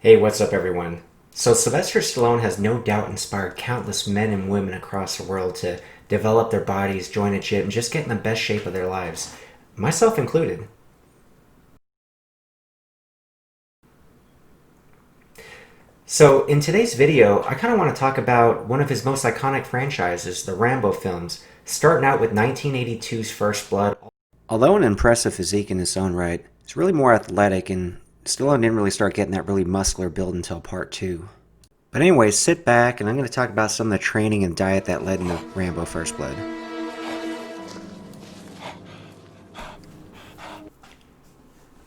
Hey, what's up, everyone? So, Sylvester Stallone has no doubt inspired countless men and women across the world to develop their bodies, join a gym, and just get in the best shape of their lives, myself included. So, in today's video, I kind of want to talk about one of his most iconic franchises, the Rambo films, starting out with 1982's First Blood. Although an impressive physique in its own right, it's really more athletic, and Stallone didn't really start getting that really muscular build until part two. But anyway, sit back and I'm going to talk about some of the training and diet that led into Rambo First Blood.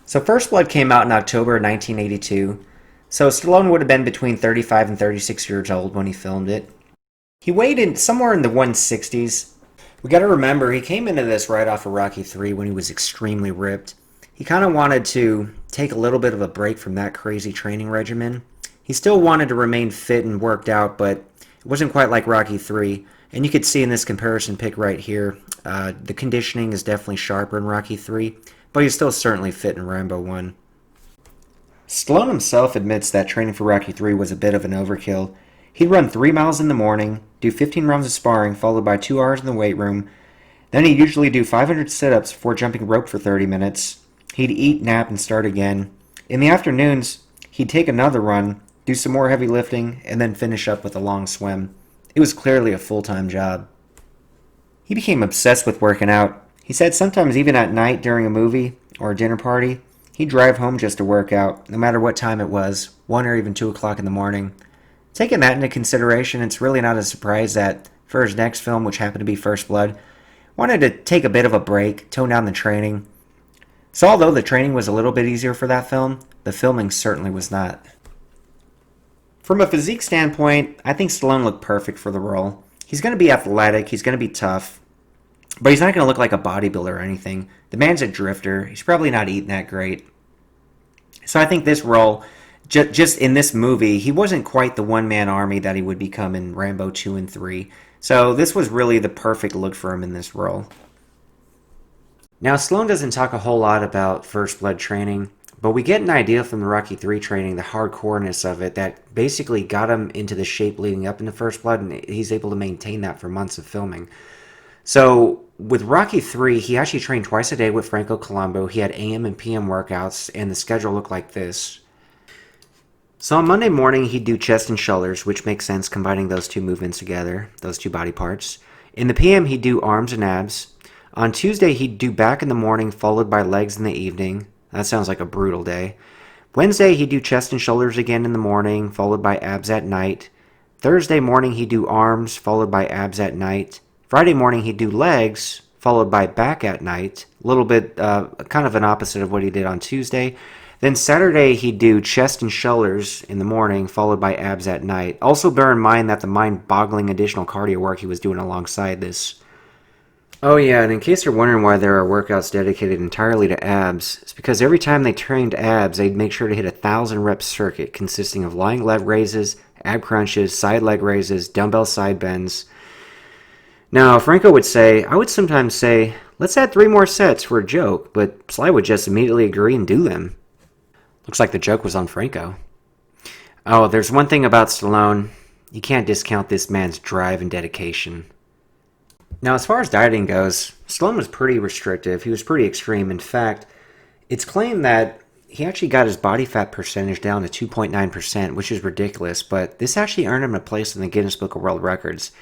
So First Blood came out in October 1982. So Stallone would have been between 35 and 36 years old when he filmed it. He weighed in somewhere in the 160s. We got to remember, he came into this right off of Rocky III when he was extremely ripped. He kind of wanted to take a little bit of a break from that crazy training regimen. He still wanted to remain fit and worked out, but it wasn't quite like Rocky III. And you could see in this comparison pic right here, the conditioning is definitely sharper in Rocky III, but he's still certainly fit in Rambo 1. Stallone himself admits that training for Rocky III was a bit of an overkill. He'd run 3 miles in the morning, do 15 rounds of sparring, followed by 2 hours in the weight room. Then he'd usually do 500 sit-ups before jumping rope for 30 minutes. He'd eat, nap, and start again. In the afternoons, he'd take another run, do some more heavy lifting, and then finish up with a long swim. It was clearly a full-time job. He became obsessed with working out. He said sometimes even at night during a movie or a dinner party, he'd drive home just to work out, no matter what time it was, 1 or even 2 o'clock in the morning. Taking that into consideration, it's really not a surprise that for his next film, which happened to be First Blood, wanted to take a bit of a break, tone down the training. So although the training was a little bit easier for that film, the filming certainly was not. From a physique standpoint, I think Stallone looked perfect for the role. He's going to be athletic, he's going to be tough, but he's not going to look like a bodybuilder or anything. The man's a drifter, he's probably not eating that great. So I think this role, just in this movie, he wasn't quite the one-man army that he would become in Rambo 2 and 3. So this was really the perfect look for him in this role. Now, Stallone doesn't talk a whole lot about First Blood training, but we get an idea from the Rocky III training, the hardcoreness of it, that basically got him into the shape leading up into First Blood, and he's able to maintain that for months of filming. So, with Rocky III, he actually trained twice a day with Franco Colombo. He had AM and PM workouts, and the schedule looked like this. So on Monday morning, he'd do chest and shoulders, which makes sense combining those two movements together, those two body parts. In the PM, he'd do arms and abs. On Tuesday, he'd do back in the morning, followed by legs in the evening. That sounds like a brutal day. Wednesday, he'd do chest and shoulders again in the morning, followed by abs at night. Thursday morning, he'd do arms, followed by abs at night. Friday morning, he'd do legs, followed by back at night. A little bit, kind of an opposite of what he did on Tuesday. Then Saturday, he'd do chest and shoulders in the morning, followed by abs at night. Also bear in mind that the mind-boggling additional cardio work he was doing alongside this. Oh yeah, and in case you're wondering why there are workouts dedicated entirely to abs, it's because every time they trained abs, they'd make sure to hit a 1,000 rep circuit consisting of lying leg raises, ab crunches, side leg raises, dumbbell side bends. Now, Franco would say, I would sometimes say, let's add 3 more sets for a joke, but Sly would just immediately agree and do them. Looks like the joke was on Franco. Oh, there's one thing about Stallone. You can't discount this man's drive and dedication. Now, as far as dieting goes, Stallone was pretty restrictive. He was pretty extreme. In fact, it's claimed that he actually got his body fat percentage down to 2.9%, which is ridiculous, but this actually earned him a place in the Guinness Book of World Records.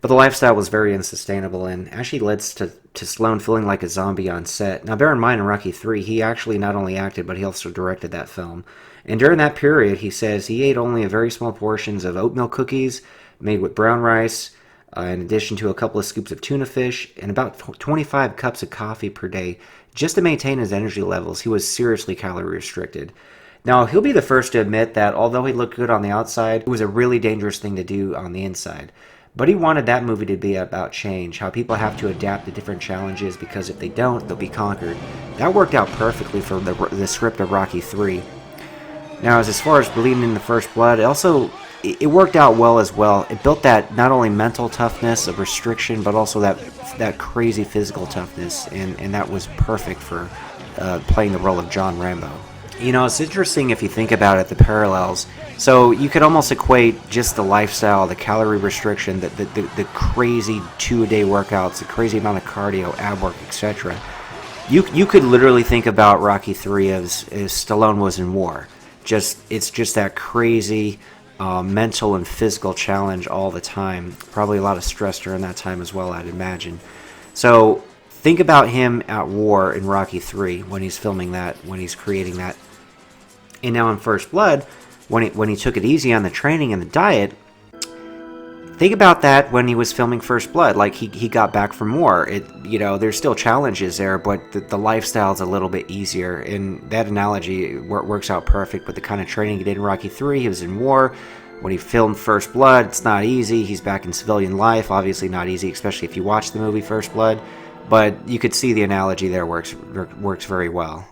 But the lifestyle was very unsustainable and actually led to Stallone feeling like a zombie on set. Now, bear in mind, in Rocky III, he actually not only acted, but he also directed that film. And during that period, he says he ate only a very small portions of oatmeal cookies made with brown rice, in addition to a couple of scoops of tuna fish, and about 25 cups of coffee per day, just to maintain his energy levels. He was seriously calorie restricted. Now, he'll be the first to admit that although he looked good on the outside, it was a really dangerous thing to do on the inside. But he wanted that movie to be about change, how people have to adapt to different challenges because if they don't, they'll be conquered. That worked out perfectly for the script of Rocky III. Now, as far as bleeding in the First Blood, it worked out well as well. It built that not only mental toughness of restriction, but also that crazy physical toughness, and that was perfect for playing the role of John Rambo. You know, it's interesting if you think about it, the parallels. So you could almost equate just the lifestyle, the calorie restriction, the crazy 2-a-day workouts, the crazy amount of cardio, ab work, etc. You could literally think about Rocky 3 as Stallone was in war. It's just that crazy mental and physical challenge all the time. Probably a lot of stress during that time as well, I'd imagine. So think about him at war in Rocky 3 when he's filming that, when he's creating that. And now in First Blood, when he took it easy on the training and the diet, think about that when he was filming First Blood. Like, he got back from war. There's still challenges there, but the lifestyle's a little bit easier. And that analogy works out perfect with the kind of training he did in Rocky 3. He was in war. When he filmed First Blood, it's not easy. He's back in civilian life. Obviously not easy, especially if you watch the movie First Blood. But you could see the analogy there works very well.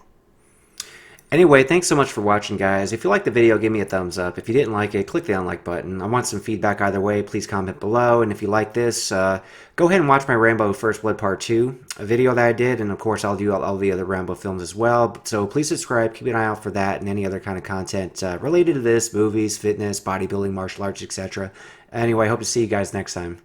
Anyway, thanks so much for watching, guys. If you liked the video, give me a thumbs up. If you didn't like it, click the unlike button. I want some feedback either way. Please comment below. And if you like this, go ahead and watch my Rambo First Blood Part 2, a video that I did. And, of course, I'll do all the other Rambo films as well. So please subscribe. Keep an eye out for that and any other kind of content related to this, movies, fitness, bodybuilding, martial arts, etc. Anyway, I hope to see you guys next time.